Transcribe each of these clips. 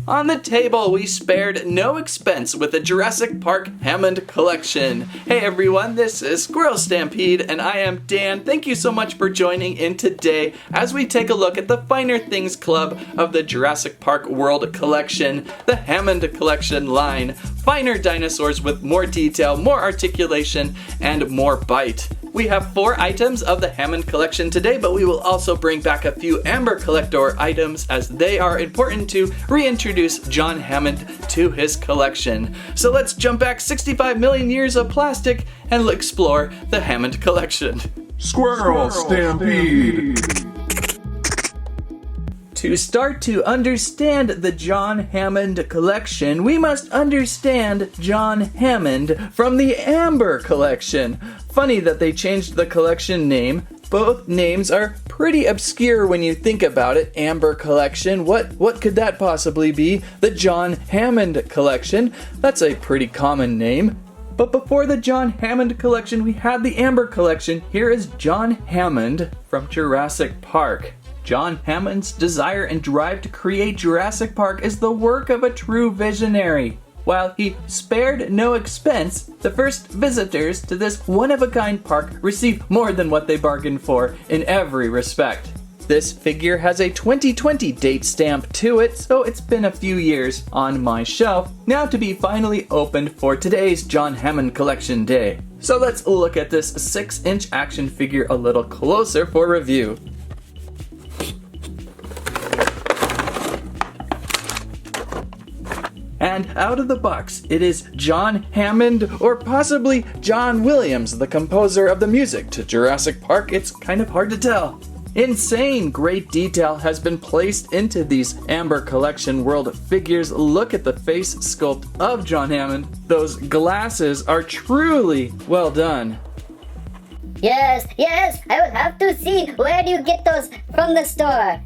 On the table, we spared no expense with the Jurassic Park Hammond Collection. Hey everyone, this is SquirrelStampede, and I am Dan. Thank you so much for joining in today as we take a look at the Finer Things Club of the Jurassic Park World Collection, the Hammond Collection line. Finer dinosaurs with more detail, more articulation, and more bite. We have 4 items of the Hammond Collection today, but we will also bring back a few Amber Collector items as they are important to reintroduce John Hammond to his collection. So let's jump back 65 million years of plastic and explore the Hammond Collection. SquirrelStampede! To start to understand the John Hammond Collection, we must understand John Hammond from the Amber Collection. Funny that they changed the collection name. Both names are pretty obscure when you think about it. Amber Collection, what could that possibly be? The John Hammond Collection, that's a pretty common name. But before the John Hammond Collection, we had the Amber Collection. Here is John Hammond from Jurassic Park. John Hammond's desire and drive to create Jurassic Park is the work of a true visionary. While he spared no expense, the first visitors to this one-of-a-kind park received more than what they bargained for in every respect. This figure has a 2020 date stamp to it, so it's been a few years on my shelf, now to be finally opened for today's John Hammond Collection Day. So let's look at this 6-inch action figure a little closer for review. And out of the box, it is John Hammond, or possibly John Williams, the composer of the music to Jurassic Park. It's kind of hard to tell. Insane great detail has been placed into these Amber Collection World figures. Look at the face sculpt of John Hammond. Those glasses are truly well done. Yes, I would have to see. Where do you get those from the store?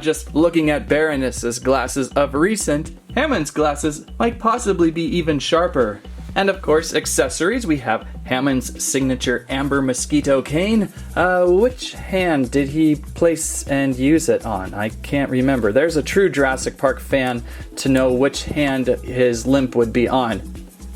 Just looking at Baryonyx's glasses of recent, Hammond's glasses might possibly be even sharper. And of course, accessories, we have Hammond's signature amber mosquito cane. Which hand did he place and use it on? I can't remember. There's a true Jurassic Park fan to know which hand his limp would be on.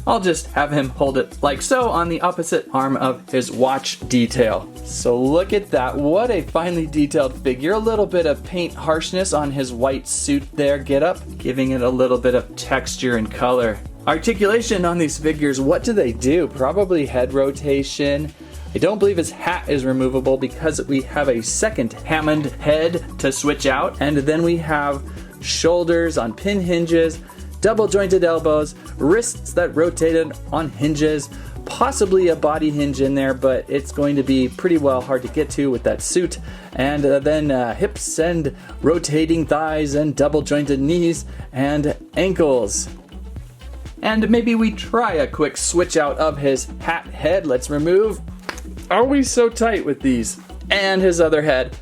I'll just have him hold it like so on the opposite arm of his watch detail. So look at that, what a finely detailed figure. A little bit of paint harshness on his white suit there, getup, giving it a little bit of texture and color. Articulation on these figures, what do they do? Probably head rotation. I don't believe his hat is removable because we have a second Hammond head to switch out. And then we have shoulders on pin hinges, double jointed elbows, wrists that rotated on hinges, possibly a body hinge in there, but it's going to be pretty well hard to get to with that suit. And then hips and rotating thighs and double jointed knees and ankles. And maybe we try a quick switch out of his hat head. Let's remove. Are we so tight with these? And his other head.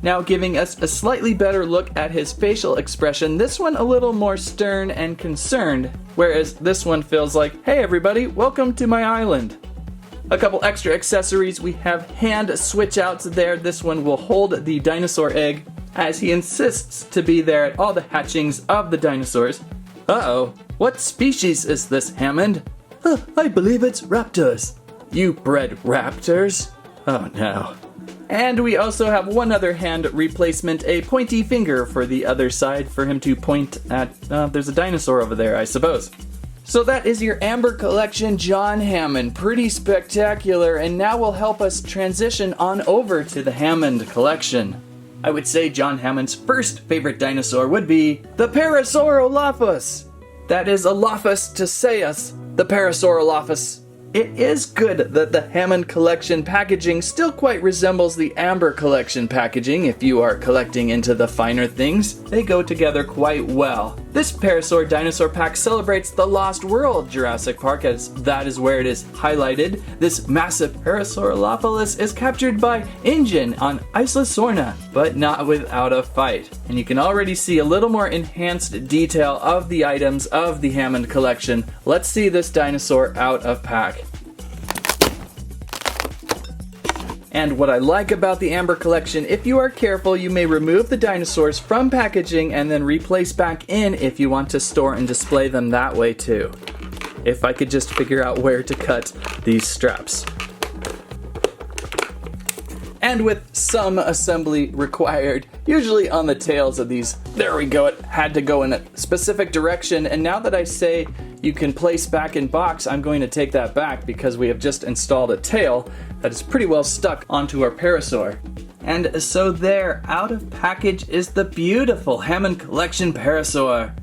Now giving us a slightly better look at his facial expression, this one a little more stern and concerned, whereas this one feels like, hey everybody, welcome to my island. A couple extra accessories, we have hand switch outs there. This one will hold the dinosaur egg as he insists to be there at all the hatchings of the dinosaurs. Uh-oh, what species is this, Hammond? I believe it's raptors. You bred raptors? Oh no. And we also have one other hand replacement, a pointy finger for the other side for him to point at. There's a dinosaur over there, I suppose. So that is your Amber Collection John Hammond. Pretty spectacular, and now will help us transition on over to the Hammond Collection. I would say John Hammond's first favorite dinosaur would be the Parasaurolophus. That is Alophus to say us, the Parasaurolophus. It is good that the Hammond Collection packaging still quite resembles the Amber Collection packaging. If you are collecting into the finer things, they go together quite well. This Parasaur dinosaur pack celebrates the Lost World Jurassic Park, as that is where it is highlighted. This massive Parasaurolophus is captured by InGen on Isla Sorna, but not without a fight. And you can already see a little more enhanced detail of the items of the Hammond Collection. Let's see this dinosaur out of pack. And what I like about the Amber Collection, if you are careful, you may remove the dinosaurs from packaging and then replace back in if you want to store and display them that way too. If I could just figure out where to cut these straps. And with some assembly required, usually on the tails of these. There we go, it had to go in a specific direction, and now that I say you can place back in box, I'm going to take that back because we have just installed a tail that is pretty well stuck onto our Parasaur. And so there, out of package is the beautiful Hammond Collection Parasaur.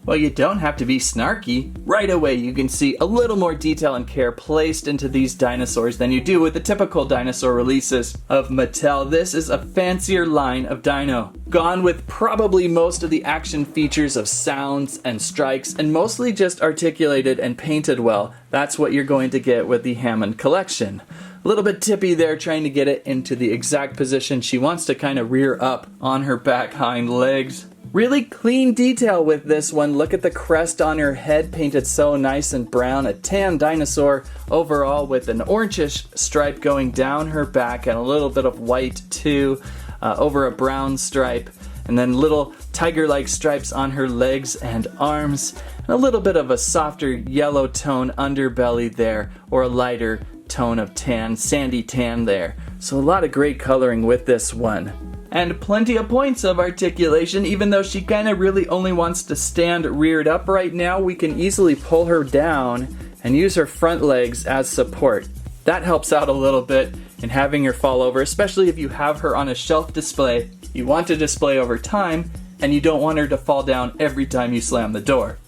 Well, you don't have to be snarky. Right away you can see a little more detail and care placed into these dinosaurs than you do with the typical dinosaur releases of Mattel. This is a fancier line of dino. Gone with probably most of the action features of sounds and strikes, and mostly just articulated and painted well. That's what you're going to get with the Hammond Collection. A little bit tippy there, trying to get it into the exact position she wants to kind of rear up on her back hind legs. Really clean detail with this one. Look at the crest on her head, painted so nice and brown. A tan dinosaur overall with an orangish stripe going down her back and a little bit of white too over a brown stripe. And then little tiger-like stripes on her legs and arms. And a little bit of a softer yellow tone underbelly there, or a lighter tone of tan, sandy tan there. So a lot of great coloring with this one. And plenty of points of articulation. Even though she kind of really only wants to stand reared up right now, we can easily pull her down and use her front legs as support. That helps out a little bit in having her fall over, especially if you have her on a shelf display. You want to display over time, and you don't want her to fall down every time you slam the door.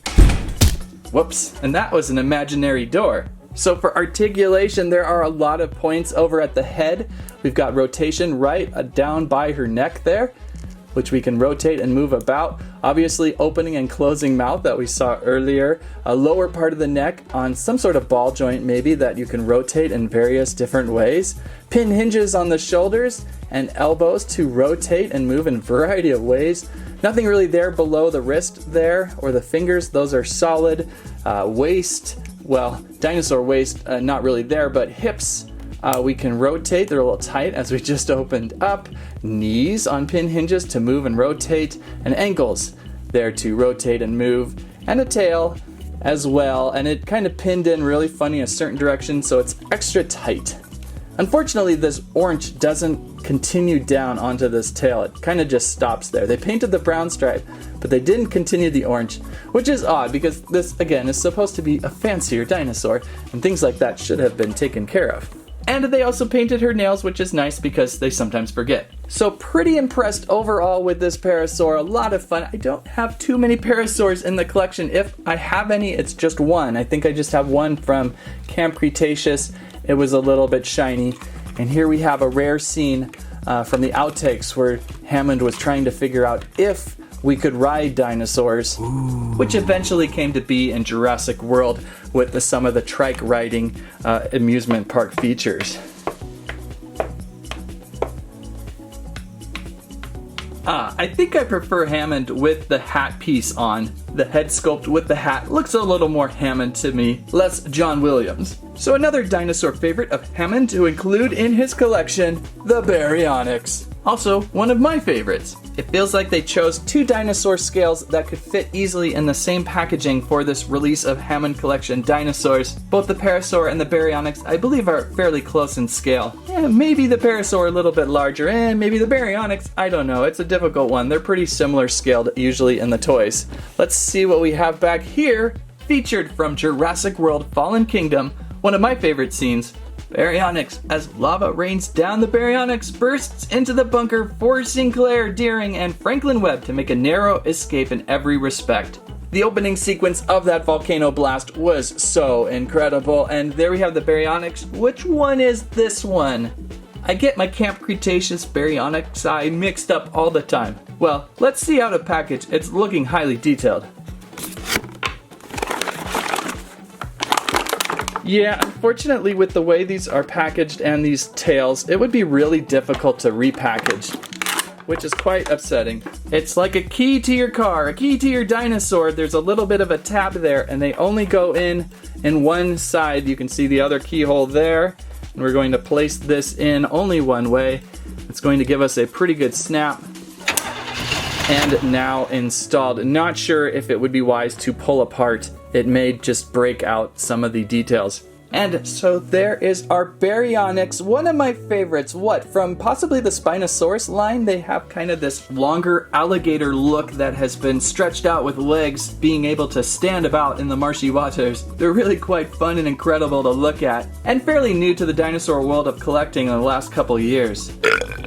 Whoops, and that was an imaginary door. So for articulation, there are a lot of points over at the head. We've got rotation right down by her neck there, which we can rotate and move about. Obviously opening and closing mouth that we saw earlier. A lower part of the neck on some sort of ball joint maybe that you can rotate in various different ways. Pin hinges on the shoulders and elbows to rotate and move in a variety of ways. Nothing really there below the wrist there or the fingers. Those are solid. Waist. Well, dinosaur waist, not really there, but hips we can rotate. They're a little tight as we just opened up. Knees on pin hinges to move and rotate, and ankles there to rotate and move, and a tail as well. And it kind of pinned in really funny in a certain direction, so it's extra tight. Unfortunately, this orange doesn't continue down onto this tail. It kind of just stops there. They painted the brown stripe, but they didn't continue the orange, which is odd because this, again, is supposed to be a fancier dinosaur, and things like that should have been taken care of. And they also painted her nails, which is nice because they sometimes forget. So pretty impressed overall with this Parasaur. A lot of fun. I don't have too many Parasaurs in the collection. If I have any, it's just one. I think I just have one from Camp Cretaceous. It was a little bit shiny. And here we have a rare scene from the outtakes where Hammond was trying to figure out if we could ride dinosaurs, which eventually came to be in Jurassic World with some of the trike riding amusement park features. I think I prefer Hammond with the hat piece on. The head sculpt with the hat looks a little more Hammond to me, less John Williams. So another dinosaur favorite of Hammond to include in his collection, the Baryonyx. Also, one of my favorites. It feels like they chose two dinosaur scales that could fit easily in the same packaging for this release of Hammond Collection dinosaurs. Both the Parasaur and the Baryonyx, I believe, are fairly close in scale. Maybe the Parasaur a little bit larger, and maybe the Baryonyx, I don't know. It's a difficult one. They're pretty similar scaled usually in the toys. Let's see what we have back here. Featured from Jurassic World Fallen Kingdom, one of my favorite scenes. Baryonyx. As lava rains down, the Baryonyx bursts into the bunker, forcing Claire, Deering, and Franklin Webb to make a narrow escape in every respect. The opening sequence of that volcano blast was so incredible, and there we have the Baryonyx. Which one is this one? I get my Camp Cretaceous Baryonyx eye mixed up all the time. Well, let's see out of package. It's looking highly detailed. Yeah, unfortunately with the way these are packaged and these tails, it would be really difficult to repackage, which is quite upsetting. It's like a key to your car, a key to your dinosaur. There's a little bit of a tab there and they only go in one side. You can see the other keyhole there. And we're going to place this in only one way. It's going to give us a pretty good snap. And now installed. Not sure if it would be wise to pull apart. It may just break out some of the details. And so there is our Baryonyx, one of my favorites. What, from possibly the Spinosaurus line? They have kind of this longer alligator look that has been stretched out with legs, being able to stand about in the marshy waters. They're really quite fun and incredible to look at, and fairly new to the dinosaur world of collecting in the last couple years.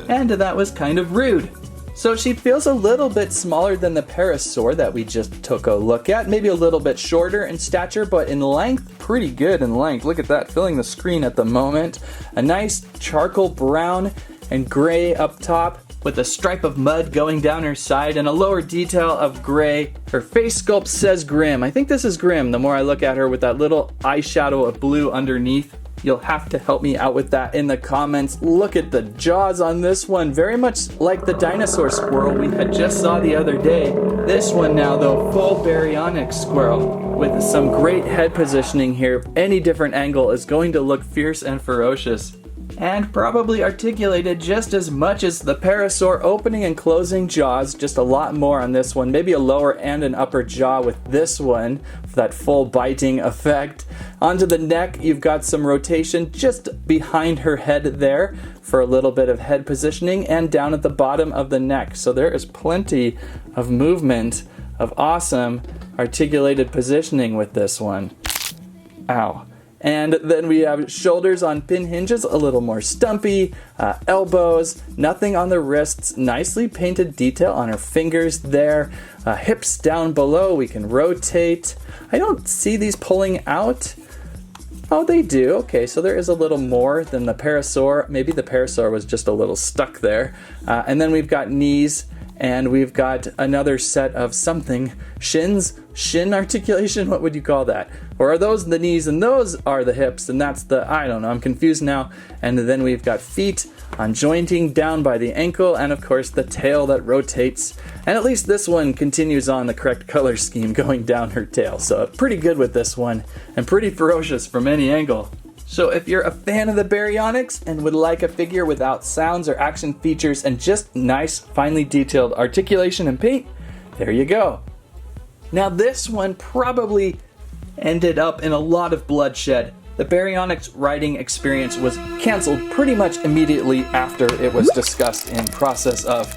And that was kind of rude. So she feels a little bit smaller than the Parasaur that we just took a look at. Maybe a little bit shorter in stature, but in length, pretty good in length. Look at that, filling the screen at the moment. A nice charcoal brown and gray up top with a stripe of mud going down her side and a lower detail of gray. Her face sculpt says Grim. I think this is Grim the more I look at her with that little eyeshadow of blue underneath. You'll have to help me out with that in the comments. Look at the jaws on this one. Very much like the dinosaur squirrel we had just saw the other day. This one now, though, full baryonyx squirrel with some great head positioning here. Any different angle is going to look fierce and ferocious. And probably articulated just as much as the Parasaur, opening and closing jaws, just a lot more on this one. Maybe a lower and an upper jaw with this one, for that full biting effect. Onto the neck, you've got some rotation just behind her head there for a little bit of head positioning, and down at the bottom of the neck. So there is plenty of movement, of awesome articulated positioning with this one. Ow. And then we have shoulders on pin hinges, a little more stumpy, elbows, nothing on the wrists, nicely painted detail on her fingers there, hips down below, we can rotate. I don't see these pulling out. Oh, they do. Okay, so there is a little more than the Parasaur. Maybe the Parasaur was just a little stuck there. And then we've got knees, and we've got another set of something. Shins? Shin articulation? What would you call that? Or are those the knees and those are the hips and that's the, I don't know, I'm confused now. And then we've got feet on jointing down by the ankle, and of course the tail that rotates. And at least this one continues on the correct color scheme going down her tail. So pretty good with this one, and pretty ferocious from any angle. So if you're a fan of the Baryonyx and would like a figure without sounds or action features and just nice, finely detailed articulation and paint, there you go. Now this one probably ended up in a lot of bloodshed. The Baryonyx riding experience was canceled pretty much immediately after it was discussed in process of.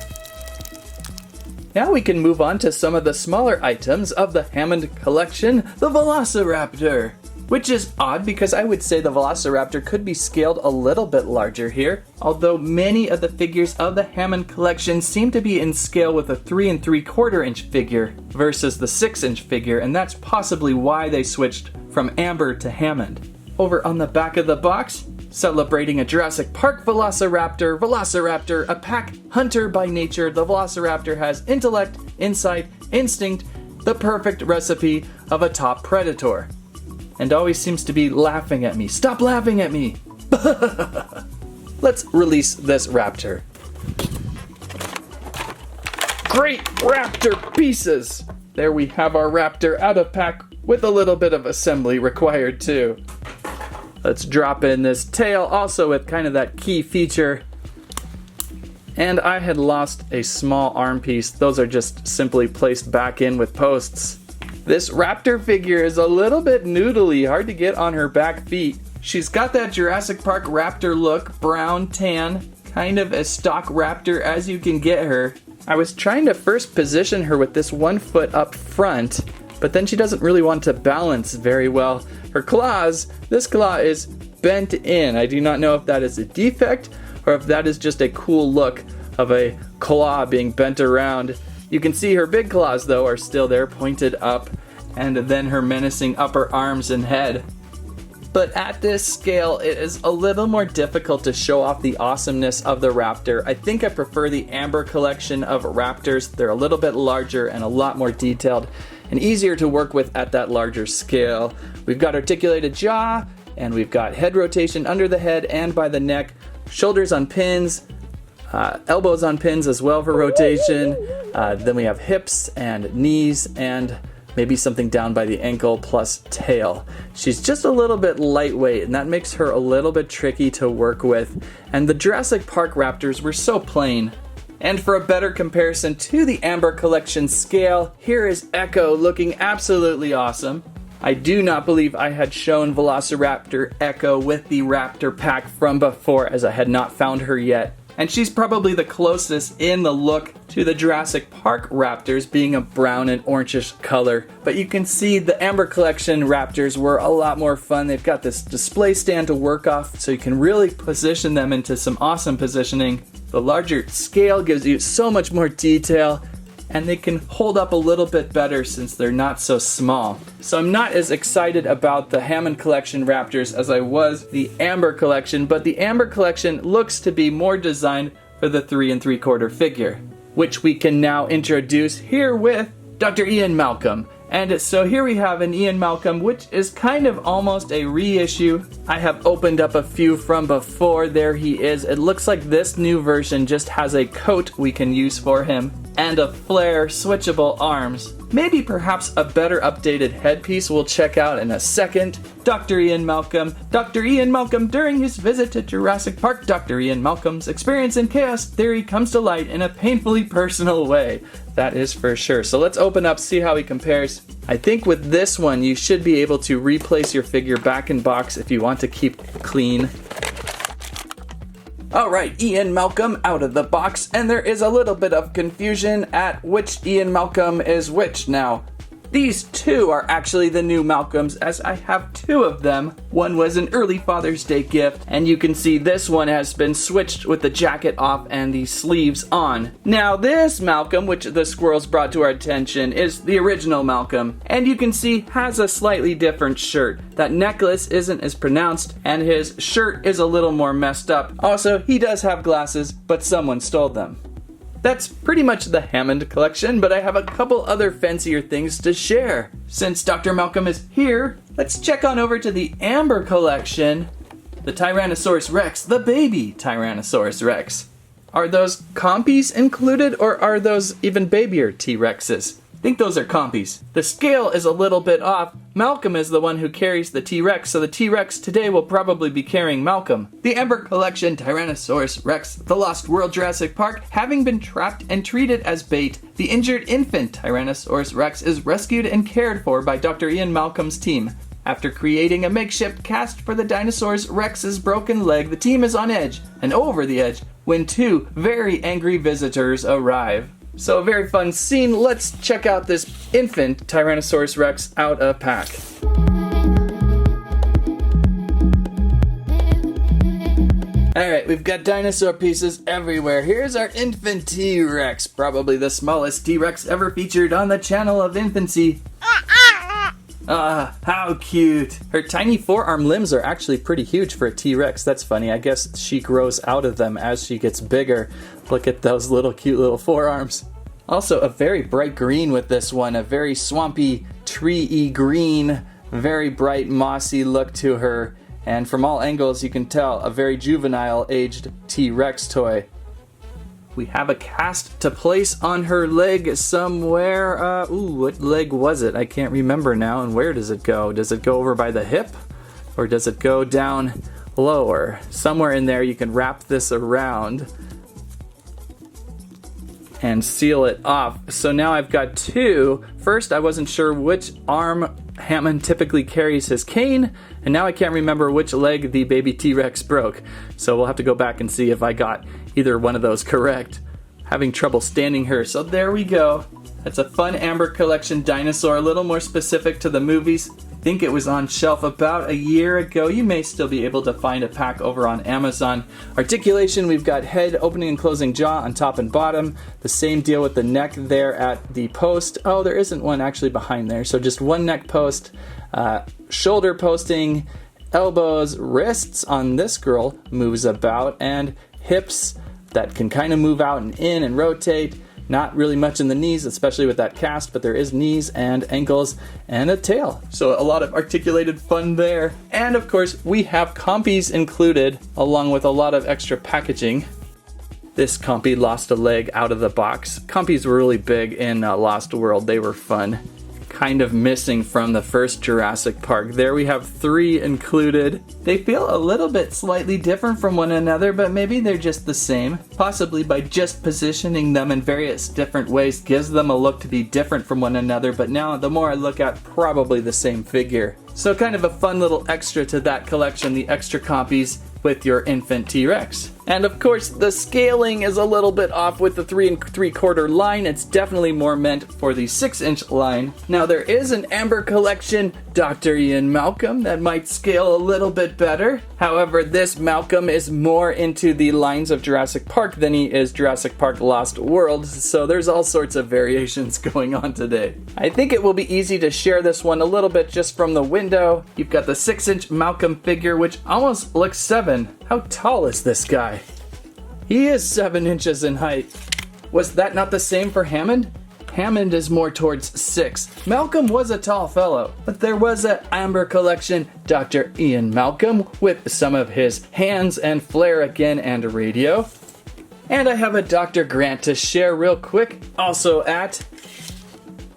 Now we can move on to some of the smaller items of the Hammond Collection, the Velociraptor. Which is odd because I would say the Velociraptor could be scaled a little bit larger here, although many of the figures of the Hammond Collection seem to be in scale with a 3 3/4 inch figure versus the 6-inch figure, and that's possibly why they switched from Amber to Hammond. Over on the back of the box, celebrating a Jurassic Park Velociraptor, a pack hunter by nature, the Velociraptor has intellect, insight, instinct, the perfect recipe of a top predator. And always seems to be laughing at me. Stop laughing at me! Let's release this raptor. Great raptor pieces! There we have our raptor out of pack with a little bit of assembly required too. Let's drop in this tail also with kind of that key feature. And I had lost a small arm piece. Those are just simply placed back in with posts. This raptor figure is a little bit noodly, hard to get on her back feet. She's got that Jurassic Park raptor look, brown, tan, kind of as stock raptor as you can get her. I was trying to first position her with this one foot up front, but then she doesn't really want to balance very well. Her claws, this claw is bent in. I do not know if that is a defect or if that is just a cool look of a claw being bent around. You can see her big claws, though, are still there, pointed up, and then her menacing upper arms and head. But at this scale, it is a little more difficult to show off the awesomeness of the raptor. I think I prefer the Amber collection of raptors. They're a little bit larger and a lot more detailed and easier to work with at that larger scale. We've got articulated jaw, and we've got head rotation under the head and by the neck, shoulders on pins, elbows on pins as well for rotation. Then we have hips and knees and maybe something down by the ankle plus tail. She's just a little bit lightweight, and that makes her a little bit tricky to work with. And the Jurassic Park raptors were so plain. And for a better comparison to the Amber Collection scale, here is Echo looking absolutely awesome. I do not believe I had shown Velociraptor Echo with the Raptor pack from before, as I had not found her yet. And she's probably the closest in the look to the Jurassic Park raptors, being a brown and orangish color. But you can see the Amber Collection raptors were a lot more fun. They've got this display stand to work off, so you can really position them into some awesome positioning. The larger scale gives you so much more detail, and they can hold up a little bit better since they're not so small. So I'm not as excited about the Hammond Collection raptors as I was the Amber Collection, but the Amber Collection looks to be more designed for the 3 3/4 figure, which we can now introduce here with Dr. Ion Malcom. And so here we have an Ion Malcom, which is kind of almost a reissue. I have opened up a few from before. There he is. It looks like this new version just has a coat we can use for him and a flare switchable arms. Maybe perhaps a better updated headpiece we'll check out in a second. Dr. Ion Malcom. Dr. Ion Malcom, during his visit to Jurassic Park, Dr. Ion Malcom's experience in chaos theory comes to light in a painfully personal way. That is for sure. So let's open up, see how he compares. I think with this one, you should be able to replace your figure back in box if you want to keep clean. Alright, Ion Malcom out of the box, and there is a little bit of confusion at which Ion Malcom is which now. These two are actually the new Malcoms, as I have two of them. One was an early Father's Day gift, and you can see this one has been switched with the jacket off and the sleeves on. Now this Malcom, which the squirrels brought to our attention, is the original Malcom, and you can see has a slightly different shirt. That necklace isn't as pronounced, and his shirt is a little more messed up. Also, he does have glasses, but someone stole them. That's pretty much the Hammond Collection, but I have a couple other fancier things to share. Since Dr. Malcom is here, let's check on over to the Amber Collection. The Tyrannosaurus Rex, the baby Tyrannosaurus Rex. Are those compies included, or are those even babier T-Rexes? I think those are compies. The scale is a little bit off. Malcom is the one who carries the T-Rex, so the T-Rex today will probably be carrying Malcom. The Amber Collection Tyrannosaurus Rex, the Lost World Jurassic Park, having been trapped and treated as bait, the injured infant Tyrannosaurus Rex is rescued and cared for by Dr. Ion Malcom's team. After creating a makeshift cast for the Dinosaurus Rex's broken leg, the team is on edge, and over the edge, when two very angry visitors arrive. So a very fun scene. Let's check out this infant Tyrannosaurus Rex out of pack. Alright, we've got dinosaur pieces everywhere. Here's our infant T-Rex, probably the smallest T-Rex ever featured on the channel of infancy. How cute. Her tiny forearm limbs are actually pretty huge for a T-Rex. That's funny. I guess she grows out of them as she gets bigger. Look at those little cute little forearms. Also a very bright green with this one. A very swampy, tree-y green. Very bright, mossy look to her. And from all angles you can tell a very juvenile aged T-Rex toy. We have a cast to place on her leg somewhere. What leg was it? I can't remember now. And where does it go? Does it go over by the hip? Or does it go down lower? Somewhere in there you can wrap this around and seal it off. So now I've got two. First, I wasn't sure which arm Hammond typically carries his cane, and now I can't remember which leg the baby T-Rex broke. So we'll have to go back and see if I got either one of those correct. Having trouble standing her, so there we go. That's a fun Amber Collection dinosaur, a little more specific to the movies. I think it was on shelf about a year ago. You may still be able to find a pack over on Amazon. Articulation, we've got head, opening and closing jaw on top and bottom. The same deal with the neck there at the post. Oh, there isn't one actually behind there. So just one neck post, shoulder posting, elbows, wrists on this girl moves about, and hips that can kind of move out and in and rotate. Not really much in the knees, especially with that cast, but there is knees and ankles and a tail. So a lot of articulated fun there. And of course, we have compies included, along with a lot of extra packaging. This compy lost a leg out of the box. Compies were really big in Lost World. They were fun. kind of missing from the first Jurassic Park. There we have 3 included. They feel a little bit slightly different from one another, but maybe they're just the same. Possibly by just positioning them in various different ways gives them a look to be different from one another, but now the more I look at, probably the same figure. So kind of a fun little extra to that collection, the extra copies with your infant T-Rex. And of course, the scaling is a little bit off with the 3 3/4 line. It's definitely more meant for the 6-inch line. Now there is an Amber Collection Dr. Ion Malcom that might scale a little bit better. However, this Malcom is more into the lines of Jurassic Park than he is Jurassic Park Lost World, so there's all sorts of variations going on today. I think it will be easy to share this one a little bit just from the window. You've got the 6-inch Malcom figure, which almost looks 7. How tall is this guy? He is 7 inches in height. Was that not the same for Hammond? Hammond is more towards 6. Malcom was a tall fellow, but there was an Amber Collection Dr. Ion Malcom with some of his hands and flair again and a radio. And I have a Dr. Grant to share real quick, also at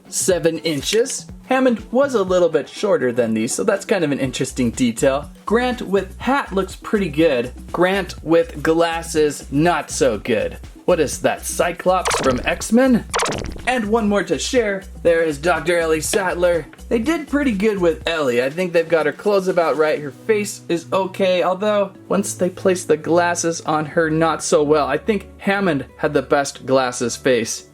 7 inches. Hammond was a little bit shorter than these, so that's kind of an interesting detail. Grant with hat looks pretty good. Grant with glasses, not so good. What is that, Cyclops from X-Men? And one more to share, there is Dr. Ellie Sattler. They did pretty good with Ellie. I think they've got her clothes about right. Her face is okay, although once they place the glasses on her, not so well. I think Hammond had the best glasses face.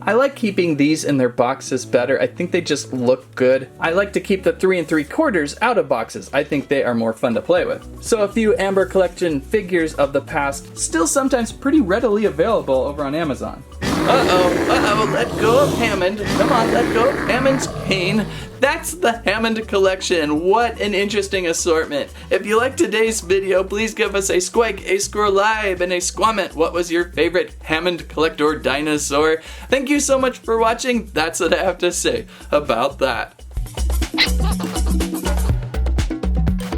I like keeping these in their boxes better. I think they just look good. I like to keep the 3 3/4 out of boxes. I think they are more fun to play with. So a few Amber Collection figures of the past, still sometimes pretty readily available over on Amazon. Let go of Hammond. Come on, let go of Hammond's cane. That's the Hammond Collection. What an interesting assortment. If you liked today's video, please give us a squike, a squirrelibe, and a squamment. What was your favorite Hammond collector dinosaur? Thank you so much for watching. That's what I have to say about that.